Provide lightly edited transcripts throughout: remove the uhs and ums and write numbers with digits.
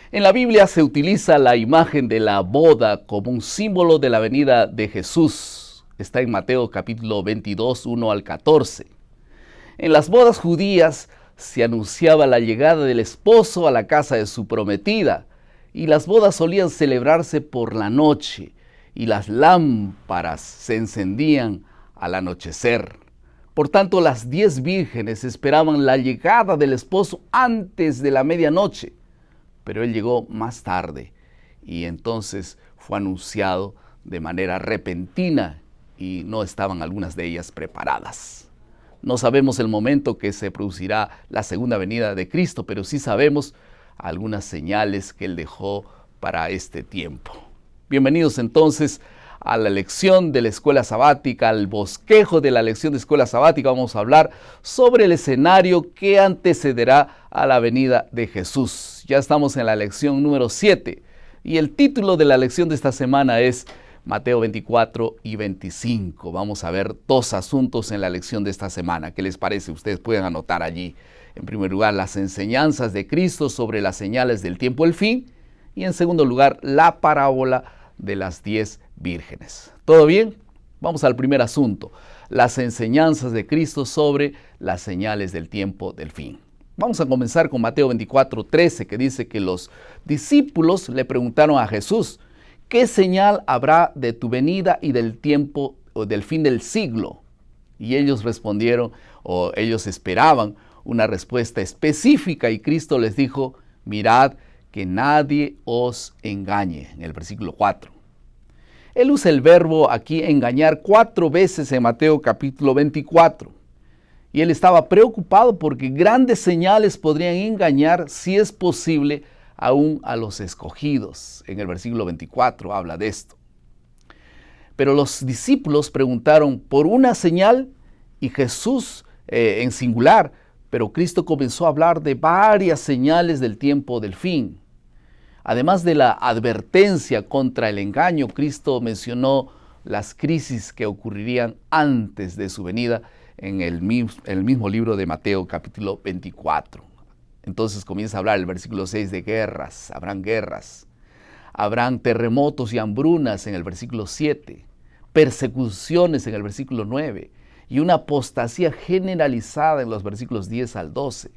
En la Biblia se utiliza la imagen de la boda como un símbolo de la venida de Jesús. Está en Mateo capítulo 22, 1 al 14. En las bodas judías se anunciaba la llegada del esposo a la casa de su prometida, y las bodas solían celebrarse por la noche, y las lámparas se encendían al anochecer. Por tanto, las 10 vírgenes esperaban la llegada del esposo antes de la medianoche, pero él llegó más tarde y entonces fue anunciado de manera repentina y no estaban algunas de ellas preparadas. No sabemos el momento que se producirá la segunda venida de Cristo, pero sí sabemos algunas señales que él dejó para este tiempo. Bienvenidos entonces a la lección de la escuela sabática, al bosquejo de la lección de escuela sabática. Vamos a hablar sobre el escenario que antecederá a la venida de Jesús. Ya estamos en la lección número 7 y el título de la lección de esta semana es Mateo 24 y 25. Vamos a ver dos asuntos en la lección de esta semana. ¿Qué les parece? Ustedes pueden anotar allí. En primer lugar, las enseñanzas de Cristo sobre las señales del tiempo del fin. Y en segundo lugar, la parábola de las 10 vírgenes. ¿Todo bien? Vamos al primer asunto. Las enseñanzas de Cristo sobre las señales del tiempo del fin. Vamos a comenzar con Mateo 24, 13, que dice que los discípulos le preguntaron a Jesús, ¿qué señal habrá de tu venida y del tiempo o del fin del siglo? Y ellos respondieron, o ellos esperaban una respuesta específica, y Cristo les dijo, mirad que nadie os engañe, en el versículo 4. Él usa el verbo aquí engañar 4 veces en Mateo capítulo 24. Y él estaba preocupado porque grandes señales podrían engañar, si es posible, aún a los escogidos. En el versículo 24 habla de esto. Pero los discípulos preguntaron por una señal y Jesús en singular, pero Cristo comenzó a hablar de varias señales del tiempo del fin. Además de la advertencia contra el engaño, Cristo mencionó las crisis que ocurrirían antes de su venida en el mismo libro de Mateo capítulo 24. Entonces comienza a hablar el versículo 6 de guerras, habrán terremotos y hambrunas en el versículo 7, persecuciones en el versículo 9 y una apostasía generalizada en los versículos 10 al 12.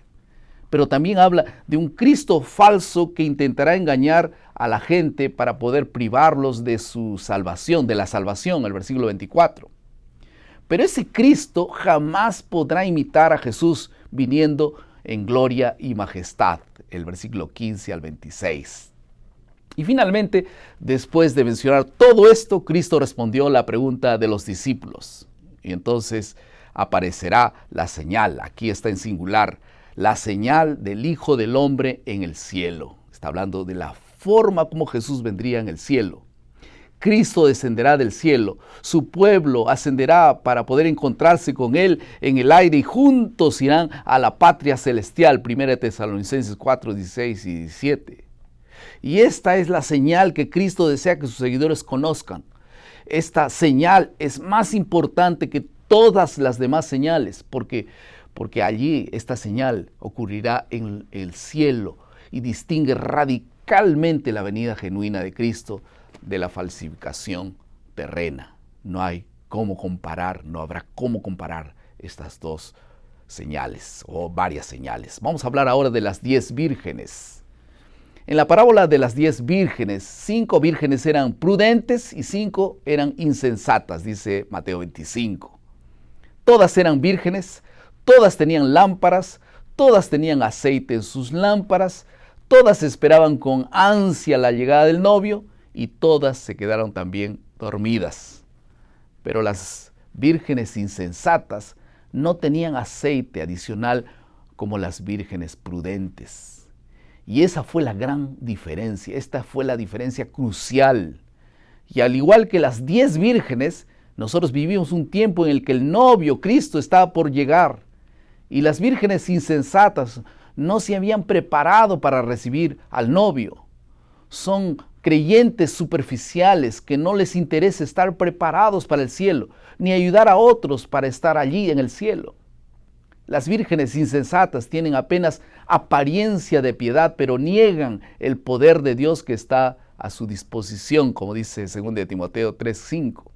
Pero también habla de un Cristo falso que intentará engañar a la gente para poder privarlos de su salvación, de la salvación, el versículo 24. Pero ese Cristo jamás podrá imitar a Jesús viniendo en gloria y majestad, el versículo 15 al 26. Y finalmente, después de mencionar todo esto, Cristo respondió la pregunta de los discípulos. Y entonces aparecerá la señal, aquí está en singular, la señal del Hijo del Hombre en el cielo. Está hablando de la forma como Jesús vendría en el cielo. Cristo descenderá del cielo, su pueblo ascenderá para poder encontrarse con Él en el aire y juntos irán a la patria celestial, 1 Tesalonicenses 4, 16 y 17. Y esta es la señal que Cristo desea que sus seguidores conozcan. Esta señal es más importante que todas las demás señales, porque allí esta señal ocurrirá en el cielo y distingue radicalmente la venida genuina de Cristo de la falsificación terrena. No hay cómo comparar, no habrá cómo comparar estas dos señales o varias señales. Vamos a hablar ahora de las 10 vírgenes. En la parábola de las 10 vírgenes, 5 vírgenes eran prudentes y 5 eran insensatas, dice Mateo 25. Todas eran vírgenes, todas tenían lámparas, todas tenían aceite en sus lámparas, todas esperaban con ansia la llegada del novio y todas se quedaron también dormidas. Pero las vírgenes insensatas no tenían aceite adicional como las vírgenes prudentes. Y esa fue la gran diferencia, esta fue la diferencia crucial. Y al igual que las 10 vírgenes, nosotros vivimos un tiempo en el que el novio, Cristo, estaba por llegar. Y las vírgenes insensatas no se habían preparado para recibir al novio. Son creyentes superficiales que no les interesa estar preparados para el cielo, ni ayudar a otros para estar allí en el cielo. Las vírgenes insensatas tienen apenas apariencia de piedad, pero niegan el poder de Dios que está a su disposición, como dice 2 Timoteo 3:5.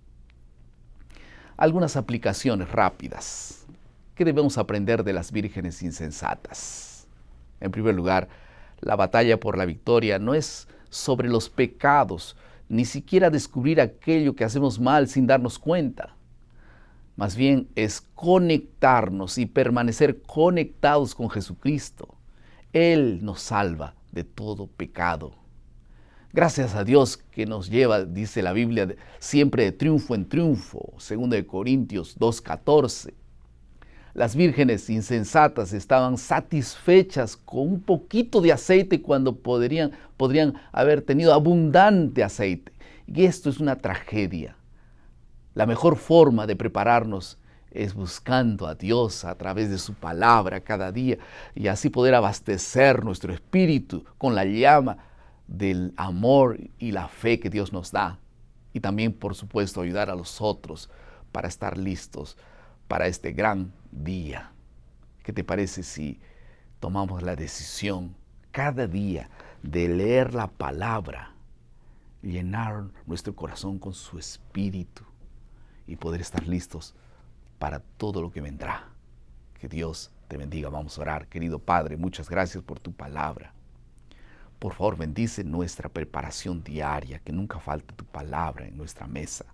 Algunas aplicaciones rápidas. ¿Qué debemos aprender de las vírgenes insensatas? En primer lugar, la batalla por la victoria no es sobre los pecados, ni siquiera descubrir aquello que hacemos mal sin darnos cuenta. Más bien es conectarnos y permanecer conectados con Jesucristo. Él nos salva de todo pecado. Gracias a Dios que nos lleva, dice la Biblia, siempre de triunfo en triunfo. 2 Corintios 2:14. Las vírgenes insensatas estaban satisfechas con un poquito de aceite cuando podrían haber tenido abundante aceite. Y esto es una tragedia. La mejor forma de prepararnos es buscando a Dios a través de su palabra cada día y así poder abastecer nuestro espíritu con la llama del amor y la fe que Dios nos da. Y también, por supuesto, ayudar a los otros para estar listos para este gran día. ¿Qué te parece si tomamos la decisión cada día de leer la palabra, llenar nuestro corazón con su espíritu y poder estar listos para todo lo que vendrá? Que Dios te bendiga. Vamos a orar. Querido Padre, muchas gracias por tu palabra. Por favor, bendice nuestra preparación diaria, que nunca falte tu palabra en nuestra mesa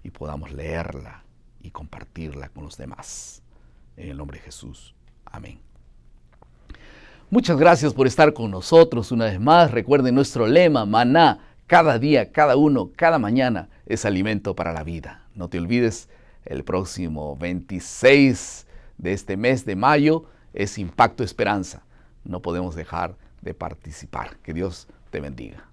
y podamos leerla y compartirla con los demás. En el nombre de Jesús. Amén. Muchas gracias por estar con nosotros una vez más. Recuerden nuestro lema, maná, cada día, cada uno, cada mañana es alimento para la vida. No te olvides, el próximo 26 de este mes de mayo es Impacto Esperanza. No podemos dejar de participar. Que Dios te bendiga.